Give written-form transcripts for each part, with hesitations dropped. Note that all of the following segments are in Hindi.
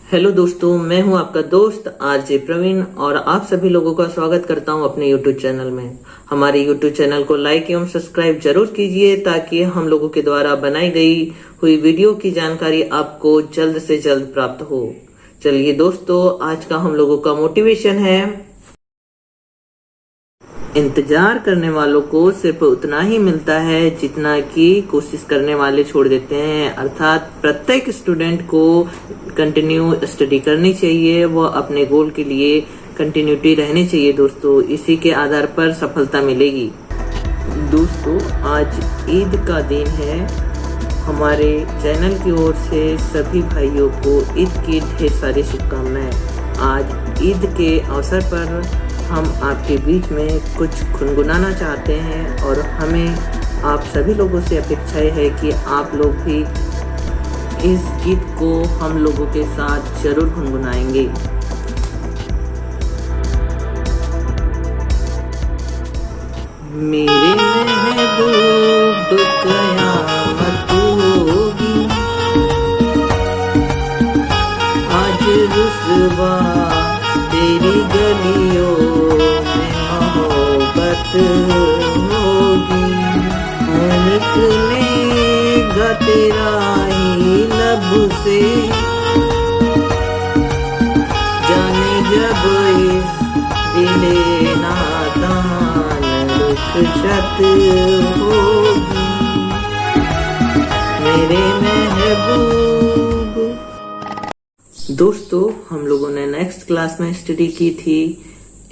हेलो दोस्तों, मैं हूं आपका दोस्त आरजे प्रवीण और आप सभी लोगों का स्वागत करता हूं अपने यूट्यूब चैनल में। हमारे यूट्यूब चैनल को लाइक एवं सब्सक्राइब जरूर कीजिए ताकि हम लोगों के द्वारा बनाई गई हुई वीडियो की जानकारी आपको जल्द से जल्द प्राप्त हो। चलिए दोस्तों, आज का हम लोगों का मोटिवेशन है, इंतजार करने वालों को सिर्फ उतना ही मिलता है जितना कि कोशिश करने वाले छोड़ देते हैं। अर्थात प्रत्येक स्टूडेंट को कंटिन्यू स्टडी करनी चाहिए, वह अपने गोल के लिए कंटिन्यूटी रहनी चाहिए दोस्तों, इसी के आधार पर सफलता मिलेगी। दोस्तों, आज ईद का दिन है। हमारे चैनल की ओर से सभी भाइयों को ईद की ढेर सारी शुभकामनाएं। आज ईद के अवसर पर हम आपके बीच में कुछ गुनगुनाना चाहते हैं और हमें आप सभी लोगों से अपेक्षा है कि आप लोग भी इस गीत को हम लोगों के साथ जरूर गुनगुनाएंगे। मेरे महबूब कयामत होगी, आज रुसवा तेरी गलियों में मोहब्बत होगी, निकलेगा तेरा ही लब से, जाने जब इस दिले नादान रुखसत होगी मेरे महबूब। दोस्तों, हम लोगों ने नेक्स्ट क्लास में स्टडी की थी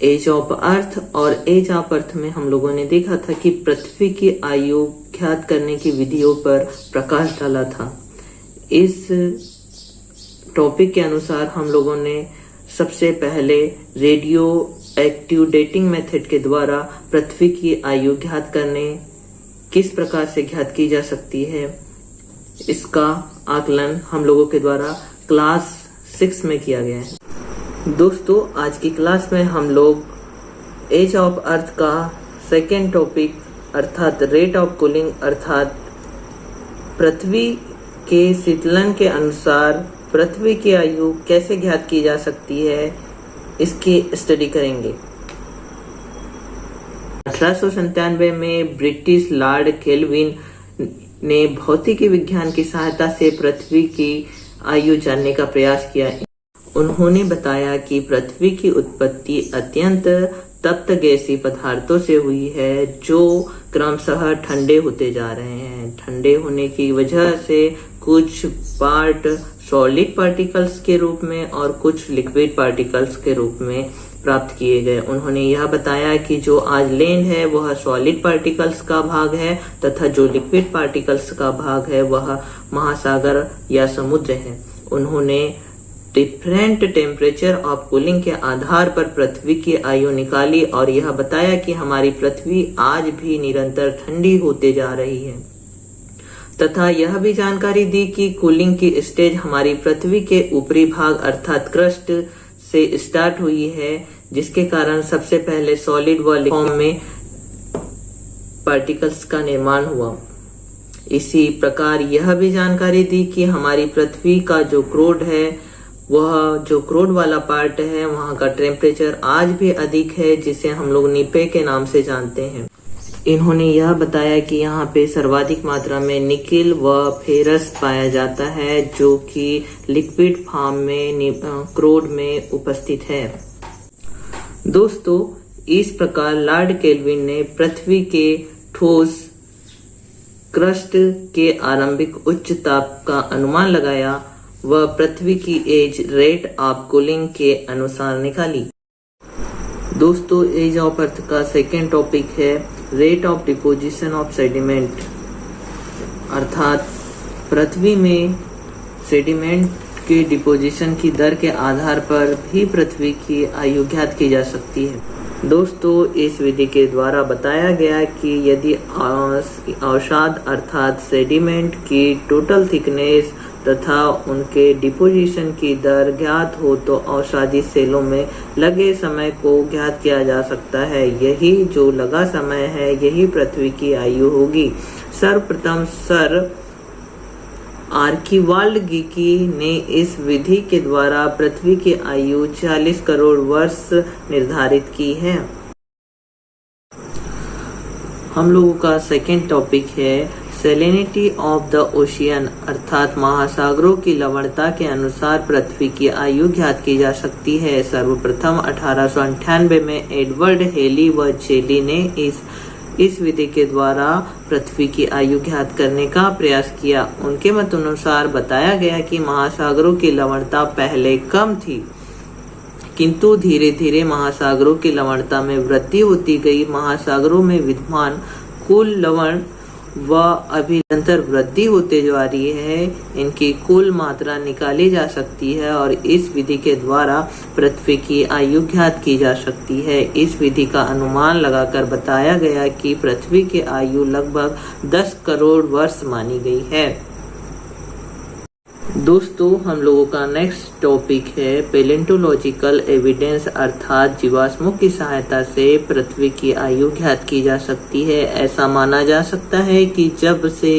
एज ऑफ अर्थ, और एज ऑफ अर्थ में हम लोगों ने देखा था कि पृथ्वी की आयु ज्ञात करने की विधियों पर प्रकाश डाला था। इस टॉपिक के अनुसार हम लोगों ने सबसे पहले रेडियो एक्टिव डेटिंग मेथड के द्वारा पृथ्वी की आयु ज्ञात करने किस प्रकार से ज्ञात की जा सकती है, इसका आकलन हम लोगों के द्वारा क्लास 6 में किया गया है। दोस्तों, आज की क्लास में हम लोग एज ऑफ अर्थ का सेकेंड टॉपिक अर्थात रेट ऑफ कूलिंग अर्थात पृथ्वी के शीतलन के अनुसार पृथ्वी की आयु कैसे ज्ञात की जा सकती है, इसकी स्टडी करेंगे। 1897 में ब्रिटिश लॉर्ड केल्विन ने भौतिकी विज्ञान की सहायता से पृथ्वी की आयु जानने का प्रयास किया। उन्होंने बताया कि पृथ्वी की उत्पत्ति अत्यंत तप्त गैसीय पदार्थों से हुई है जो क्रमशः ठंडे होते जा रहे हैं। ठंडे होने की वजह से कुछ पार्ट सॉलिड पार्टिकल्स के रूप में और कुछ लिक्विड पार्टिकल्स के रूप में प्राप्त किए गए। उन्होंने यह बताया कि जो आज लैंड है वह सॉलिड पार्टिकल्स का भाग है तथा जो लिक्विड पार्टिकल्स का भाग है वह महासागर या समुद्र है। उन्होंने डिफरेंट टेम्परेचर ऑफ कूलिंग के आधार पर पृथ्वी की आयु निकाली और यह बताया कि हमारी पृथ्वी आज भी निरंतर ठंडी होते जा रही है तथा यह भी जानकारी दी कि कूलिंग की स्टेज हमारी पृथ्वी के ऊपरी भाग अर्थात क्रस्ट से स्टार्ट हुई है, जिसके कारण सबसे पहले सॉलिड व फॉर्म में पार्टिकल्स का निर्माण हुआ। इसी प्रकार यह भी जानकारी दी कि हमारी पृथ्वी का जो क्रोड है, वह जो क्रोड वाला पार्ट है वहां का टेम्परेचर आज भी अधिक है, जिसे हम लोग निपे के नाम से जानते हैं। इन्होंने यह बताया कि यहाँ पे सर्वाधिक मात्रा में निकेल व फेरस पाया जाता है जो कि लिक्विड फॉर्म में क्रोड में उपस्थित है। दोस्तों, इस प्रकार लॉर्ड केल्विन ने पृथ्वी के ठोस क्रस्ट के आरंभिक उच्च ताप का अनुमान लगाया व पृथ्वी की एज रेट ऑफ कूलिंग के अनुसार निकाली। दोस्तों, एज ऑफ अर्थ का सेकेंड टॉपिक है rate of deposition of sediment अर्थात पृथ्वी में सेडिमेंट के डिपोजिशन की दर के आधार पर भी पृथ्वी की आयु ज्ञात की जा सकती है। दोस्तों, इस विधि के द्वारा बताया गया कि यदि अवसाद अर्थात सेडिमेंट की टोटल थिकनेस तथा उनके डिपोजिशन की दर ज्ञात हो तो अवसादी सेलों में लगे समय को ज्ञात किया जा सकता है। यही जो लगा समय है यही पृथ्वी की आयु होगी। सर्वप्रथम सर आर्किवाल्डगिकी ने इस विधि के द्वारा पृथ्वी की आयु 40 करोड़ वर्ष निर्धारित की है। हम लोगों का सेकेंड टॉपिक है सैलिनिटी ऑफ द ओशियन, अर्थात महासागरों की लवणता के अनुसार पृथ्वी की आयु ज्ञात की जा सकती है। सर्वप्रथम 1898 में एडवर्ड हेली व चेली ने इस विधि के द्वारा पृथ्वी की आयु ज्ञात करने का प्रयास किया। उनके मत अनुसार बताया गया कि महासागरों की लवणता पहले कम थी, किंतु धीरे धीरे महासागरों की लवणता में वृद्धि होती गई। महासागरों में विद्यमान कुल लवण व अभी निरंतर वृद्धि होते जा रही है, इनकी कुल मात्रा निकाली जा सकती है और इस विधि के द्वारा पृथ्वी की आयु ज्ञात की जा सकती है। इस विधि का अनुमान लगाकर बताया गया कि पृथ्वी की आयु लगभग 10 करोड़ वर्ष मानी गई है। दोस्तों, हम लोगों का नेक्स्ट टॉपिक है पैलेंटोलॉजिकल एविडेंस, अर्थात जीवाश्मों की सहायता से पृथ्वी की आयु ज्ञात की जा सकती है। ऐसा माना जा सकता है कि जब से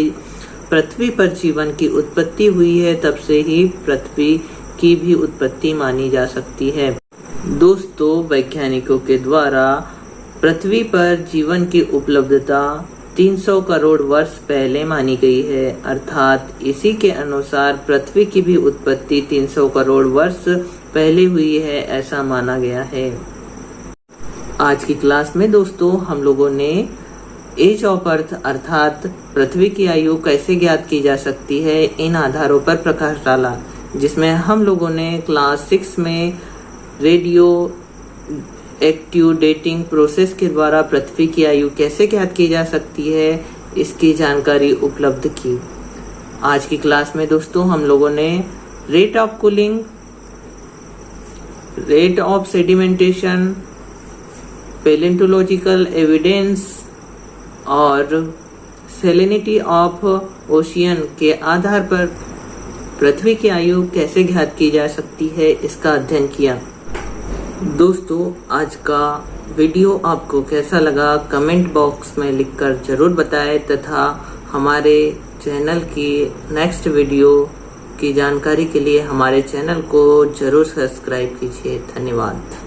पृथ्वी पर जीवन की उत्पत्ति हुई है, तब से ही पृथ्वी की भी उत्पत्ति मानी जा सकती है। दोस्तों, वैज्ञानिकों के द्वारा पृथ्वी पर जीवन की उपलब्धता 300 करोड़ वर्ष पहले मानी गई है, अर्थात इसी के अनुसार पृथ्वी की भी उत्पत्ति 300 करोड़ वर्ष पहले हुई है, ऐसा माना गया है। आज की क्लास में दोस्तों हम लोगों ने एज ऑफ अर्थ अर्थात पृथ्वी की आयु कैसे ज्ञात की जा सकती है, इन आधारों पर प्रकाश डाला, जिसमें हम लोगों ने क्लास 6 में रेडियो एक्टिव डेटिंग प्रोसेस के द्वारा पृथ्वी की आयु कैसे ज्ञात की जा सकती है, इसकी जानकारी उपलब्ध की। आज की क्लास में दोस्तों हम लोगों ने rate of cooling, rate of sedimentation, palaeontological evidence और सैलिनिटी ऑफ ओशियन के आधार पर पृथ्वी की आयु कैसे ज्ञात की जा सकती है, इसका अध्ययन किया। दोस्तों, आज का वीडियो आपको कैसा लगा कमेंट बॉक्स में लिखकर जरूर बताएं तथा हमारे चैनल की नेक्स्ट वीडियो की जानकारी के लिए हमारे चैनल को जरूर सब्सक्राइब कीजिए। धन्यवाद।